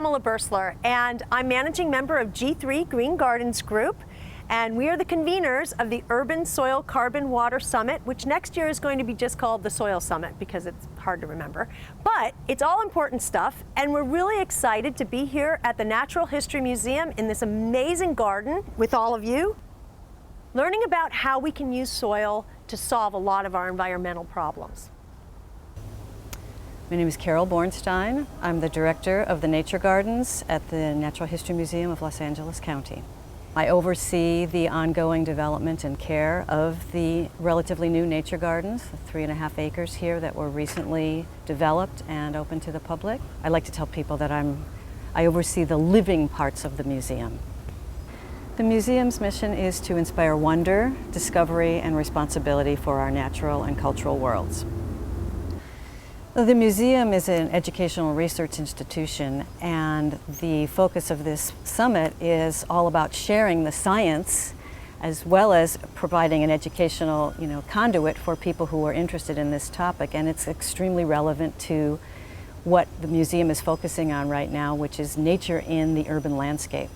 Pamela Bursler, and I'm managing member of G3 Green Gardens Group, and we are the conveners of the Urban Soil Carbon Water Summit, which next year is going to be just called the Soil Summit because it's hard to remember. But it's all important stuff, and we're really excited to be here at the Natural History Museum in this amazing garden with all of you, learning about how we can use soil to solve a lot of our environmental problems. My name is Carol Bornstein. I'm the director of the Nature Gardens at the Natural History Museum of Los Angeles County. I oversee the ongoing development and care of the relatively new nature gardens, 3.5 acres here that were recently developed and open to the public. I like to tell people that I oversee the living parts of the museum. The museum's mission is to inspire wonder, discovery, and responsibility for our natural and cultural worlds. The museum is an educational research institution, and the focus of this summit is all about sharing the science as well as providing an educational conduit for people who are interested in this topic. And it's extremely relevant to what the museum is focusing on right now, which is nature in the urban landscape.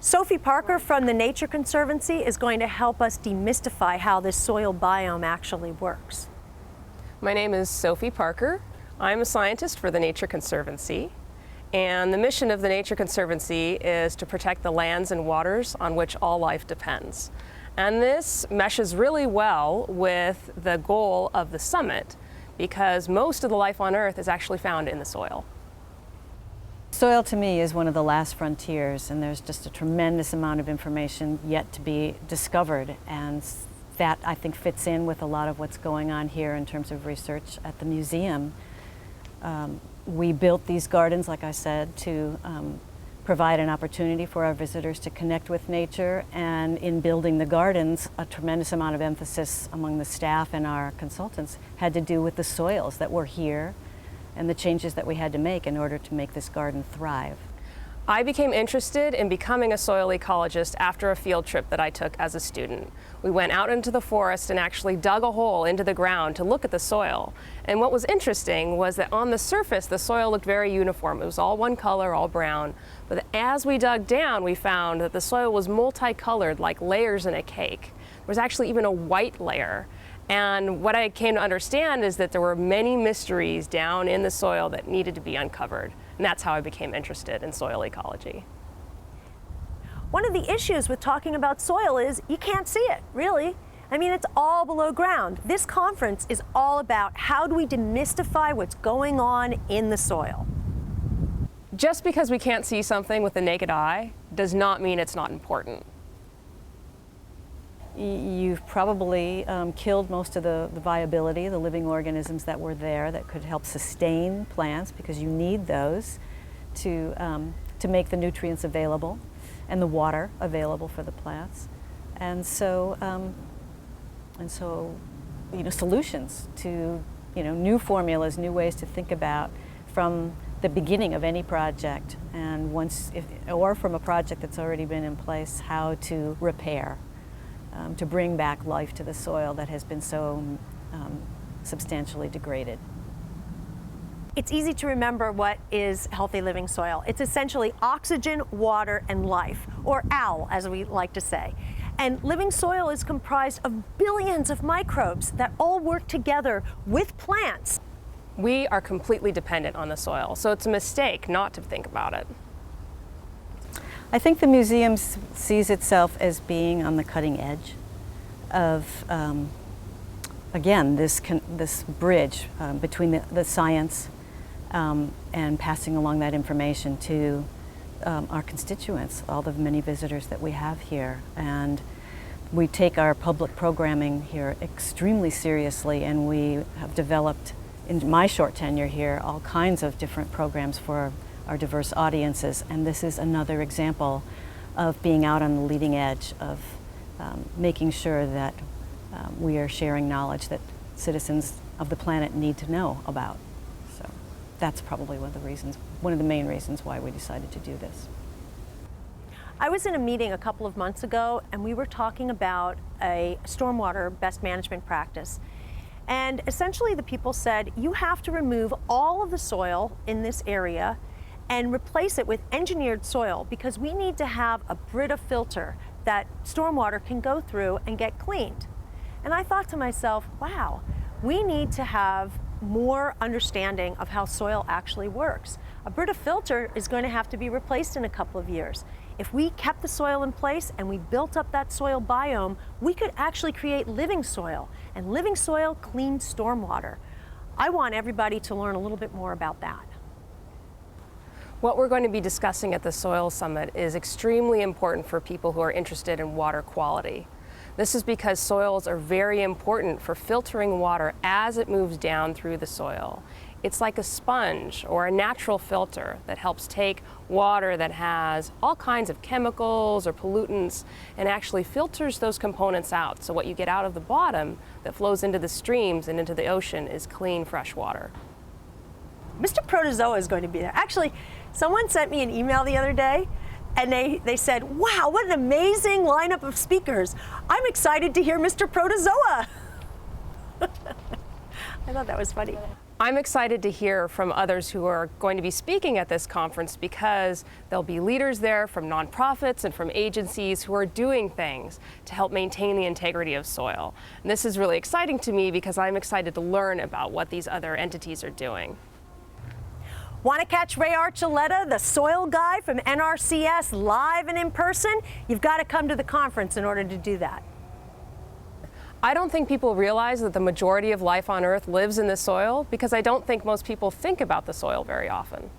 Sophie Parker from the Nature Conservancy is going to help us demystify how this soil biome actually works. My name is Sophie Parker. I'm a scientist for the Nature Conservancy, and the mission of the Nature Conservancy is to protect the lands and waters on which all life depends. And this meshes really well with the goal of the summit, because most of the life on Earth is actually found in the soil. Soil to me is one of the last frontiers, and there's just a tremendous amount of information yet to be discovered, and that I think fits in with a lot of what's going on here in terms of research at the museum. We built these gardens, like I said, to provide an opportunity for our visitors to connect with nature, and in building the gardens, a tremendous amount of emphasis among the staff and our consultants had to do with the soils that were here and the changes that we had to make in order to make this garden thrive. I became interested in becoming a soil ecologist after a field trip that I took as a student. We went out into the forest and actually dug a hole into the ground to look at the soil. And what was interesting was that on the surface, the soil looked very uniform. It was all one color, all brown. But as we dug down, we found that the soil was multicolored, like layers in a cake. There was actually even a white layer. And what I came to understand is that there were many mysteries down in the soil that needed to be uncovered. And that's how I became interested in soil ecology. One of the issues with talking about soil is you can't see it, really. I mean, it's all below ground. This conference is all about how do we demystify what's going on in the soil. Just because we can't see something with the naked eye does not mean it's not important. You've probably killed most of the viability, the living organisms that were there that could help sustain plants, because you need those to make the nutrients available and the water available for the plants. And so solutions to new formulas, new ways to think about from the beginning of any project, and or from a project that's already been in place, how to repair. To bring back life to the soil that has been so substantially degraded. It's easy to remember what is healthy living soil. It's essentially oxygen, water, and life, or OWL, as we like to say. And living soil is comprised of billions of microbes that all work together with plants. We are completely dependent on the soil, so it's a mistake not to think about it. I think the museum sees itself as being on the cutting edge of, again, this bridge between the science and passing along that information to our constituents, all the many visitors that we have here. And we take our public programming here extremely seriously, and we have developed, in my short tenure here, all kinds of different programs for our diverse audiences, and this is another example of being out on the leading edge of making sure that we are sharing knowledge that citizens of the planet need to know about. So that's probably one of the main reasons why we decided to do this. I was in a meeting a couple of months ago, and we were talking about a stormwater best management practice. And essentially the people said, you have to remove all of the soil in this area and replace it with engineered soil because we need to have a Brita filter that stormwater can go through and get cleaned. And I thought to myself, wow, we need to have more understanding of how soil actually works. A Brita filter is going to have to be replaced in a couple of years. If we kept the soil in place and we built up that soil biome, we could actually create living soil, and living soil cleans stormwater. I want everybody to learn a little bit more about that. What we're going to be discussing at the Soil Summit is extremely important for people who are interested in water quality. This is because soils are very important for filtering water as it moves down through the soil. It's like a sponge or a natural filter that helps take water that has all kinds of chemicals or pollutants and actually filters those components out. So what you get out of the bottom that flows into the streams and into the ocean is clean, fresh water. Mr. Protozoa is going to be there. Actually, someone sent me an email the other day and they said, wow, what an amazing lineup of speakers. I'm excited to hear Mr. Protozoa. I thought that was funny. I'm excited to hear from others who are going to be speaking at this conference because there'll be leaders there from nonprofits and from agencies who are doing things to help maintain the integrity of soil. And this is really exciting to me because I'm excited to learn about what these other entities are doing. Want to catch Ray Archuleta, the soil guy from NRCS, live and in person? You've got to come to the conference in order to do that. I don't think people realize that the majority of life on Earth lives in the soil because I don't think most people think about the soil very often.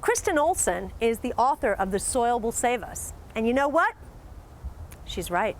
Kristen Olson is the author of The Soil Will Save Us. And you know what? She's right.